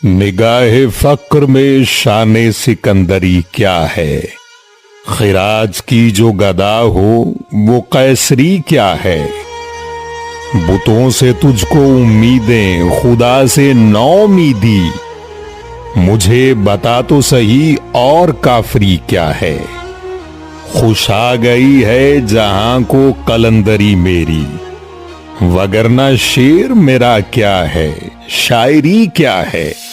निगाहे फक्र में शाने सिकंदरी क्या है। खिराज की जो गदा हो वो कैसरी क्या है। बुतों से तुझको उम्मीदें, खुदा से नौमीदी। मुझे बता तो सही और काफरी क्या है। खुश आ गई है जहां को कलंदरी मेरी, वगरना शेर मेरा क्या है, शायरी क्या है।